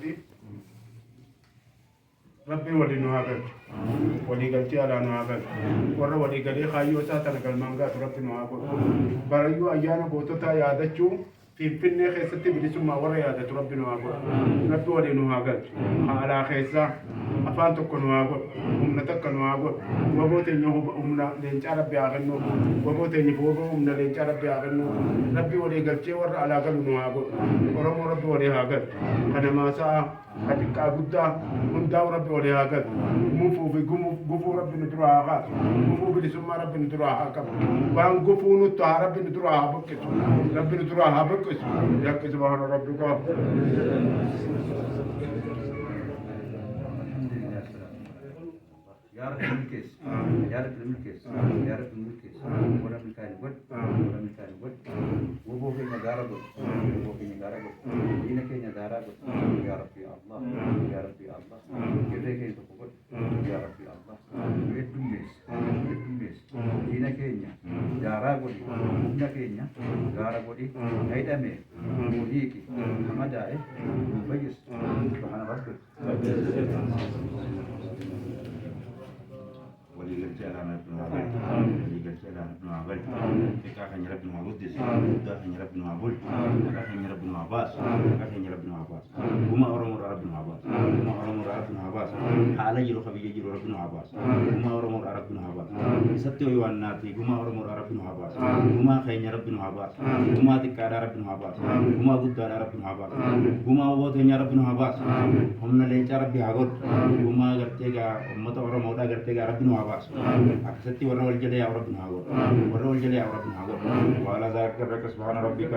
irratti rabbi waliin nu haa galchu walii galchee alaa nu haa galchu warra walii galee kaayyoo isaa tana galmaan gaatu rabbi nu haa godhu barayyuu ayyaana goototaa yaadachuu finfinnee keessatti bilisummaa warra yaadatu rabbi nu haa godhu rabbi waliin nu haa galchu alaa keessaa afaan tokko nu haa godhu humna takka nu haa godhu waboo teenya humna leencaa rabbi haa kennu waboo teenya waboo humna leencaa rabbi haa kennu rabbi walii galchee warra alaa galu nu haa godhu oromoo rabbi walii haa galchu kana maasaa حتى قدّا من داو ربي ولا هاجد مفو في قفو ربي ندرها هاك مفو بالسماء ربي ندرها هاك بان قفو نطها ربي ندرها بكش ربي ندرها بكش ياك سبحان ربك يا رب الملكس يا رب الملكس يا رب الملكس ورب الكائن ود ورب الكائن ود وبو في نجارة ود وبو في نجارة ود دينك في نجارة ود يا رب يا الله يا رب يا الله كذا كذا تقول يا رب يا الله يدمس دينك في نجارة ود مبنى في نجارة ود هيدا مي موديكي محمد عليه مبيس سبحان ربك وليجعل لنا ابن عبد وليجعل لنا ابن عبد كأخن رب المعبودس كأخن رب المعبود كأخن رب المعباس كأخن رب المعباس وما أرمو رب المعباس وما أرمو رب المعباس على جلو خبي جلو رب المعباس وما أرمو رب المعباس ستة يواناتي وما أرمو رب المعباس وما خين رب المعباس وما تكار رب المعباس وما قد رب المعباس وما وضع رب المعباس هم نلين ربي عقد وما قرتيجا أمة أرمو دا قرتيجا رب المعباس أكثرتي ورا والجلي يا ربنا هاجر ورا والجلي يا ربنا هاجر وعلى ذلك سبحان ربك